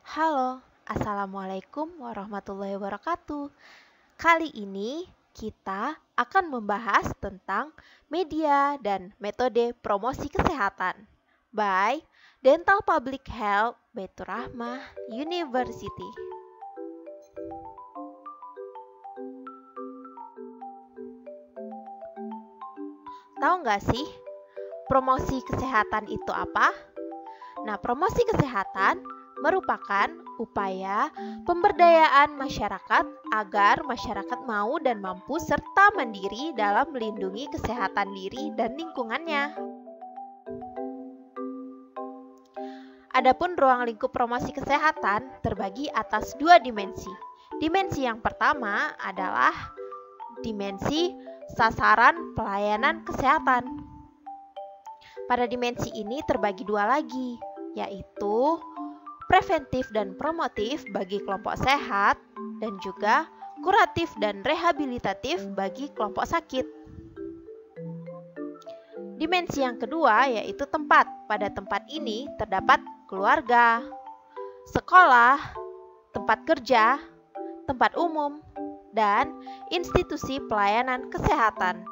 Halo, Assalamualaikum warahmatullahi wabarakatuh. Kali ini kita akan membahas tentang media dan metode promosi kesehatan by Dental Public Health Baitur Rahmah University. Tahu nggak sih promosi kesehatan itu apa? Nah, promosi kesehatan merupakan upaya pemberdayaan masyarakat agar masyarakat mau dan mampu serta mandiri dalam melindungi kesehatan diri dan lingkungannya. Adapun ruang lingkup promosi kesehatan terbagi atas dua dimensi. Dimensi yang pertama adalah dimensi sasaran pelayanan kesehatan. Pada dimensi ini terbagi dua lagi, yaitu preventif dan promotif bagi kelompok sehat, dan juga kuratif dan rehabilitatif bagi kelompok sakit. Dimensi yang kedua yaitu tempat. Pada tempat ini terdapat keluarga, sekolah, tempat kerja, tempat umum, dan institusi pelayanan kesehatan.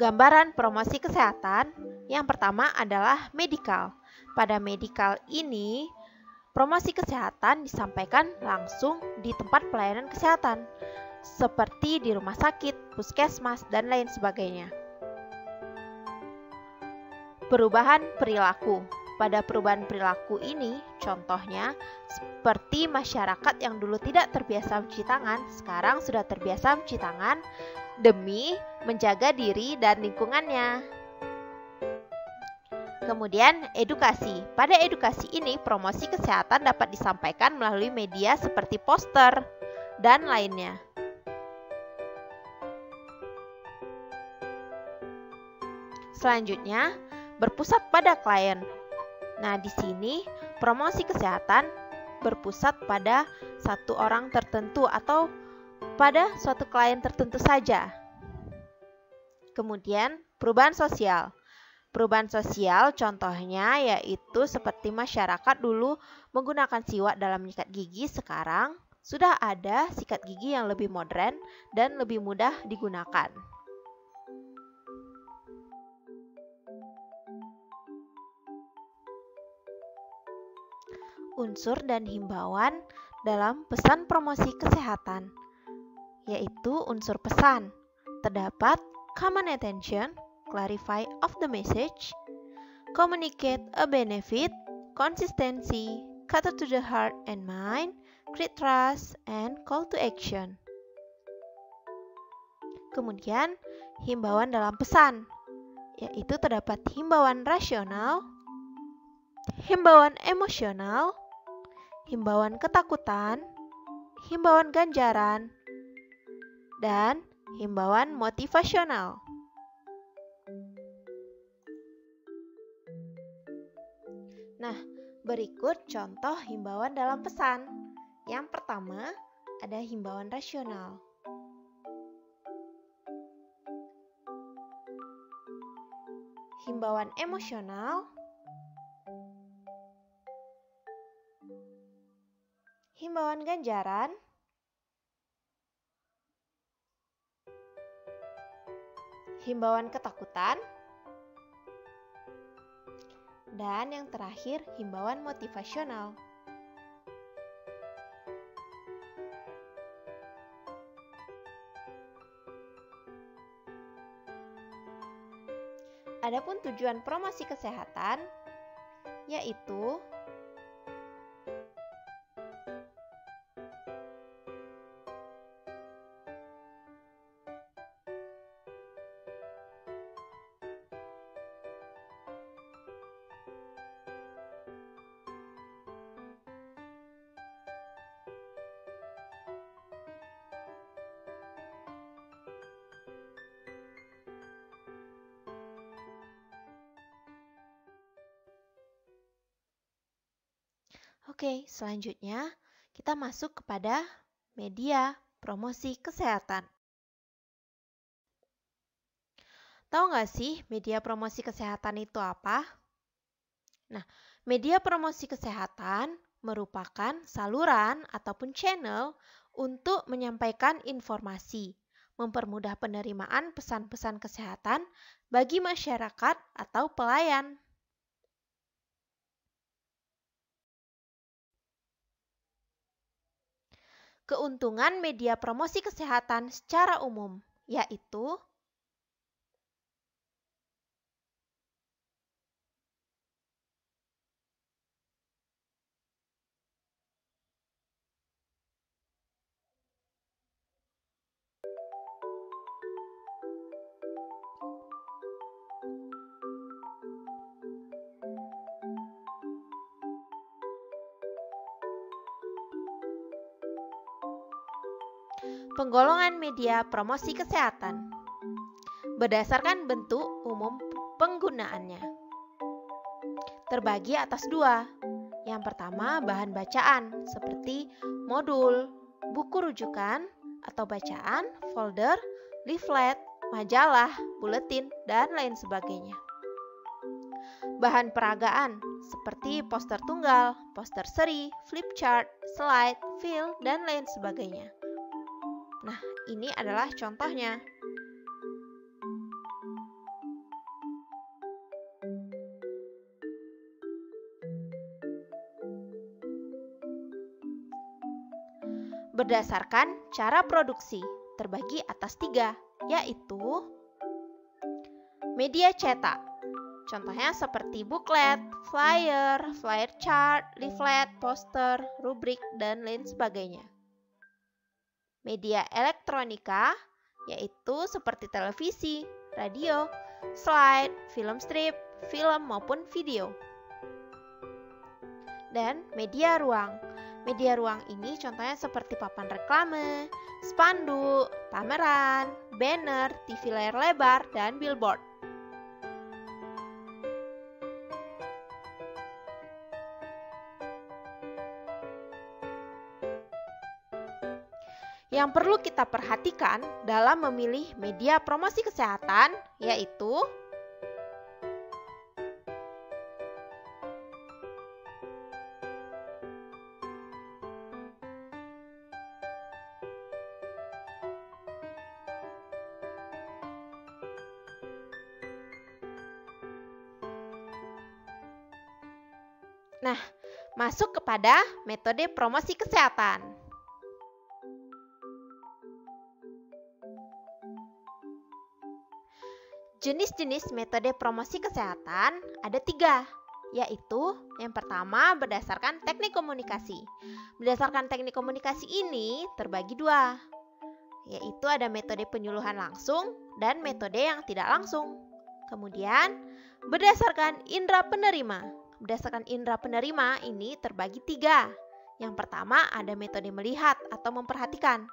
Gambaran promosi kesehatan yang pertama adalah medikal. Pada medikal ini, promosi kesehatan disampaikan langsung di tempat pelayanan kesehatan, seperti di rumah sakit, puskesmas, dan lain sebagainya. Perubahan perilaku. Pada perubahan perilaku ini, contohnya seperti masyarakat yang dulu tidak terbiasa mencuci tangan, sekarang sudah terbiasa mencuci tangan demi menjaga diri dan lingkungannya. Kemudian, edukasi. Pada edukasi ini, promosi kesehatan dapat disampaikan melalui media seperti poster dan lainnya. Selanjutnya, berpusat pada klien. Nah, di sini promosi kesehatan berpusat pada satu orang tertentu atau pada suatu klien tertentu saja. Kemudian, perubahan sosial. Perubahan sosial contohnya yaitu seperti masyarakat dulu menggunakan siwak dalam menyikat gigi, sekarang sudah ada sikat gigi yang lebih modern dan lebih mudah digunakan. Unsur dan himbauan dalam pesan promosi kesehatan, yaitu unsur pesan. Terdapat command attention, clarify of the message, communicate a benefit, consistency, cater to the heart and mind, create trust, and call to action. Kemudian, himbauan dalam pesan, yaitu terdapat himbauan rasional, himbauan emosional, himbauan ketakutan, himbauan ganjaran, dan himbauan motivasional. Nah, berikut contoh himbauan dalam pesan. Yang pertama, ada himbauan rasional. Himbauan emosional, himbauan ganjaran, himbauan ketakutan, dan yang terakhir himbauan motivasional. Adapun tujuan promosi kesehatan yaitu Oke, selanjutnya kita masuk kepada media promosi kesehatan. Tahu nggak sih media promosi kesehatan itu apa? Nah, media promosi kesehatan merupakan saluran ataupun channel untuk menyampaikan informasi, mempermudah penerimaan pesan-pesan kesehatan bagi masyarakat atau pelayan. Keuntungan media promosi kesehatan secara umum, yaitu penggolongan media promosi kesehatan berdasarkan bentuk umum penggunaannya. Terbagi atas dua. Yang pertama, bahan bacaan seperti modul, buku rujukan atau bacaan, folder, leaflet, majalah, buletin, dan lain sebagainya. Bahan peragaan seperti poster tunggal, poster seri, flip chart, slide, fil, dan lain sebagainya. Nah, ini adalah contohnya. Berdasarkan cara produksi, terbagi atas tiga, yaitu media cetak. Contohnya seperti booklet, flyer, flyer chart, leaflet, poster, rubrik, dan lain sebagainya. Media elektronika, yaitu seperti televisi, radio, slide, film strip, film maupun video. Dan media ruang. Media ruang ini contohnya seperti papan reklame, spanduk, pameran, banner, TV layar lebar, dan billboard. Yang perlu kita perhatikan dalam memilih media promosi kesehatan yaitu Nah, masuk kepada metode promosi kesehatan. Jenis-jenis metode promosi kesehatan ada 3, yaitu yang pertama berdasarkan teknik komunikasi. Berdasarkan teknik komunikasi ini terbagi 2, yaitu ada metode penyuluhan langsung dan metode yang tidak langsung. Kemudian berdasarkan indera penerima. Berdasarkan indera penerima ini terbagi 3. Yang pertama ada metode melihat atau memperhatikan.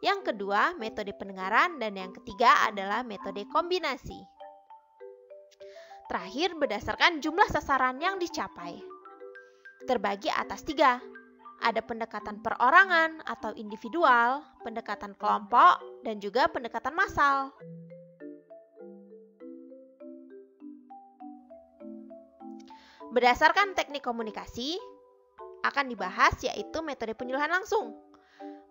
Yang kedua, metode pendengaran, dan yang ketiga adalah metode kombinasi. Terakhir, berdasarkan jumlah sasaran yang dicapai. Terbagi atas 3. Ada pendekatan perorangan atau individual, pendekatan kelompok, dan juga pendekatan massal. Berdasarkan teknik komunikasi, akan dibahas yaitu metode penyuluhan langsung.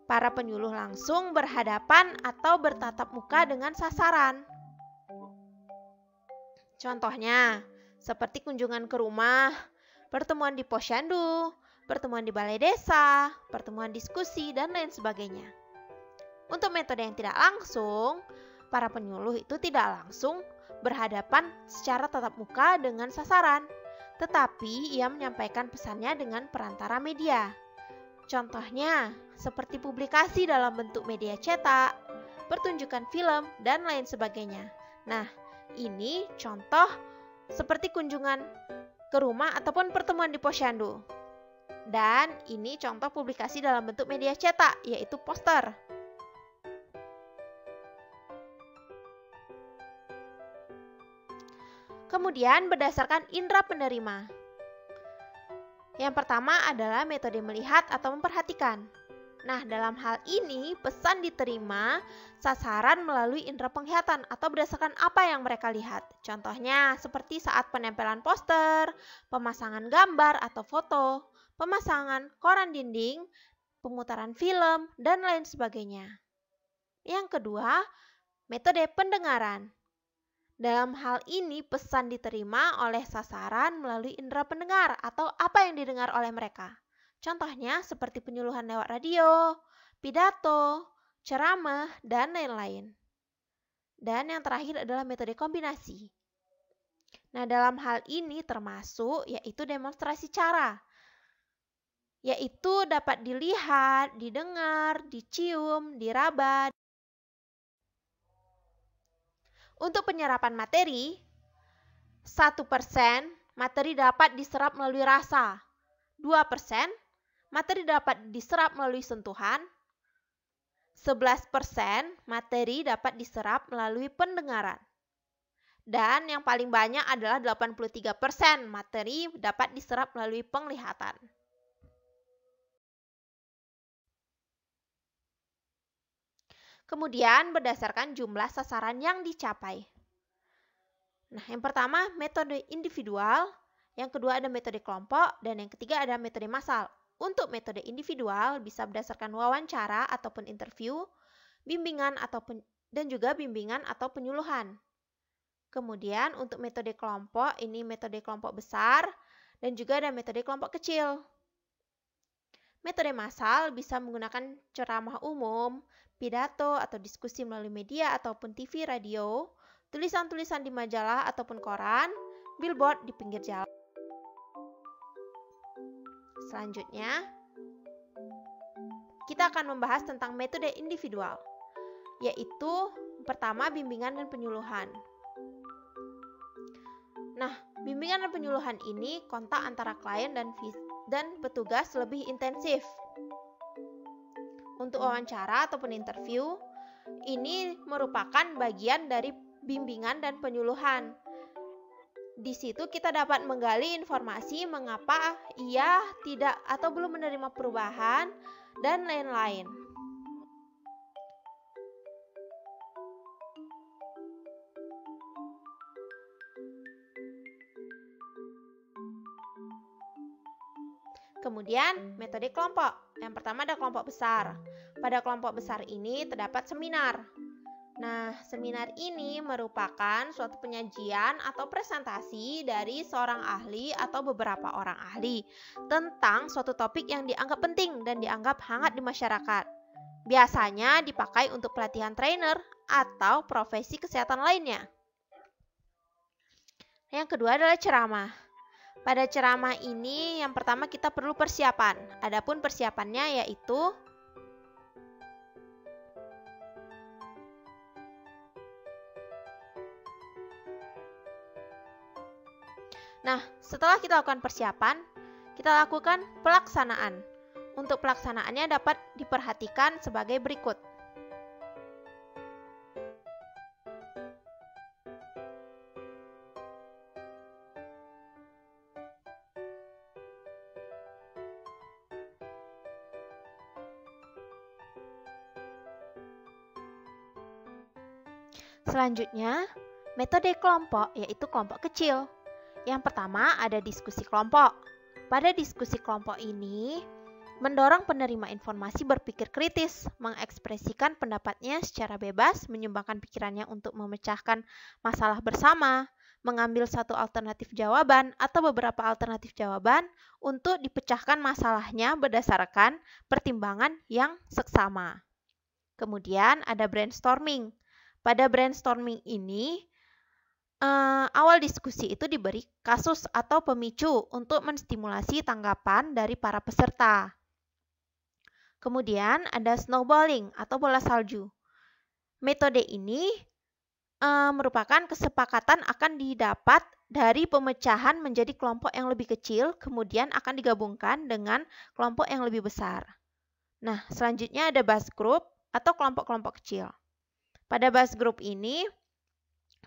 Para penyuluh langsung berhadapan atau bertatap muka dengan sasaran. Contohnya, seperti kunjungan ke rumah, pertemuan di posyandu, pertemuan di balai desa, pertemuan diskusi, dan lain sebagainya. Untuk metode yang tidak langsung, para penyuluh itu tidak langsung berhadapan secara tatap muka dengan sasaran, tetapi ia menyampaikan pesannya dengan perantara media. Contohnya, seperti publikasi dalam bentuk media cetak, pertunjukan film, dan lain sebagainya. Nah, ini contoh seperti kunjungan ke rumah ataupun pertemuan di posyandu. Dan ini contoh publikasi dalam bentuk media cetak, yaitu poster. Kemudian berdasarkan indera penerima. Yang pertama adalah metode melihat atau memperhatikan. Nah, dalam hal ini pesan diterima sasaran melalui indera penglihatan atau berdasarkan apa yang mereka lihat. Contohnya seperti saat penempelan poster, pemasangan gambar atau foto, pemasangan koran dinding, pemutaran film, dan lain sebagainya. Yang kedua, metode pendengaran. Dalam hal ini pesan diterima oleh sasaran melalui indera pendengar atau apa yang didengar oleh mereka. Contohnya seperti penyuluhan lewat radio, pidato, ceramah, dan lain-lain. Dan yang terakhir adalah metode kombinasi. Nah, dalam hal ini termasuk yaitu demonstrasi cara, yaitu dapat dilihat, didengar, dicium, diraba. Untuk penyerapan materi, 1% materi dapat diserap melalui rasa, 2% materi dapat diserap melalui sentuhan, 11% materi dapat diserap melalui pendengaran. Dan yang paling banyak adalah 83% materi dapat diserap melalui penglihatan. Kemudian berdasarkan jumlah sasaran yang dicapai. Nah, yang pertama metode individual, yang kedua ada metode kelompok, dan yang ketiga ada metode massal. Untuk metode individual bisa berdasarkan wawancara ataupun interview, bimbingan dan juga bimbingan atau penyuluhan. Kemudian untuk metode kelompok, ini metode kelompok besar dan juga ada metode kelompok kecil. Metode massal bisa menggunakan ceramah umum, pidato atau diskusi melalui media ataupun TV, radio, tulisan-tulisan di majalah ataupun koran, billboard di pinggir jalan. Selanjutnya, kita akan membahas tentang metode individual, yaitu pertama bimbingan dan penyuluhan. Nah, bimbingan dan penyuluhan ini kontak antara klien dan petugas lebih intensif. Untuk wawancara ataupun interview, ini merupakan bagian dari bimbingan dan penyuluhan. Di situ kita dapat menggali informasi mengapa ia tidak atau belum menerima perubahan dan lain-lain. Kemudian metode kelompok. Yang pertama ada kelompok besar. Pada kelompok besar ini terdapat seminar. Nah, seminar ini merupakan suatu penyajian atau presentasi dari seorang ahli atau beberapa orang ahli tentang suatu topik yang dianggap penting dan dianggap hangat di masyarakat. Biasanya dipakai untuk pelatihan trainer atau profesi kesehatan lainnya. Yang kedua adalah ceramah. Pada ceramah ini yang pertama kita perlu persiapan. Adapun persiapannya yaitu setelah kita lakukan persiapan, kita lakukan pelaksanaan. Untuk pelaksanaannya dapat diperhatikan sebagai berikut. Selanjutnya, metode kelompok yaitu kelompok kecil. Yang pertama ada diskusi kelompok. Pada diskusi kelompok ini, mendorong penerima informasi berpikir kritis, mengekspresikan pendapatnya secara bebas, menyumbangkan pikirannya untuk memecahkan masalah bersama, mengambil satu alternatif jawaban atau beberapa alternatif jawaban untuk dipecahkan masalahnya berdasarkan pertimbangan yang seksama. Kemudian ada brainstorming. Pada brainstorming ini, awal diskusi itu diberi kasus atau pemicu untuk menstimulasi tanggapan dari para peserta. Kemudian ada snowballing atau bola salju. Metode ini merupakan kesepakatan akan didapat dari pemecahan menjadi kelompok yang lebih kecil, kemudian akan digabungkan dengan kelompok yang lebih besar. Nah, selanjutnya ada buzz group atau kelompok-kelompok kecil. Pada buzz group ini,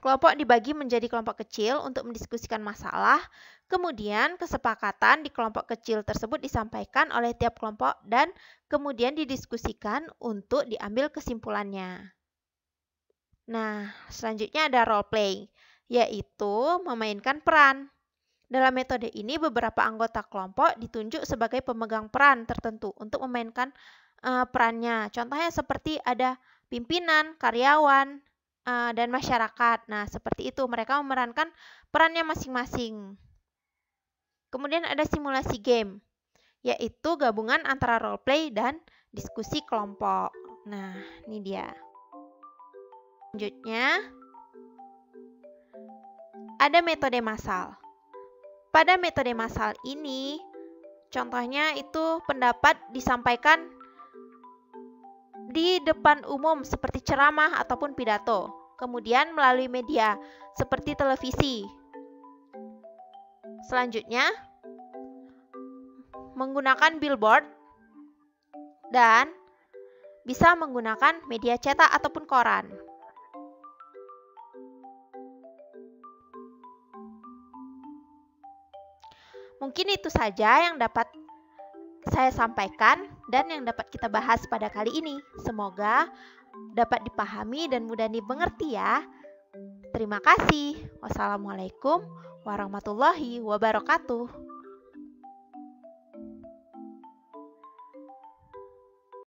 Kelompok dibagi menjadi kelompok kecil untuk mendiskusikan masalah, kemudian kesepakatan di kelompok kecil tersebut disampaikan oleh tiap kelompok dan kemudian didiskusikan untuk diambil kesimpulannya. Nah, selanjutnya ada role play, yaitu memainkan peran. Dalam metode ini beberapa anggota kelompok ditunjuk sebagai pemegang peran tertentu untuk memainkan perannya. Contohnya seperti ada pimpinan, karyawan, dan masyarakat. Nah, seperti itu mereka memerankan perannya masing-masing. Kemudian ada simulasi game, yaitu gabungan antara role play dan diskusi kelompok. Nah, ini dia. Selanjutnya, ada metode massal. Pada metode massal ini, contohnya itu pendapat disampaikan di depan umum seperti ceramah ataupun pidato, kemudian melalui media seperti televisi. Selanjutnya, menggunakan billboard dan bisa menggunakan media cetak ataupun koran. Mungkin itu saja yang dapat saya sampaikan dan yang dapat kita bahas pada kali ini. Semoga dapat dipahami dan mudah dimengerti ya. Terima kasih. Wassalamualaikum warahmatullahi wabarakatuh.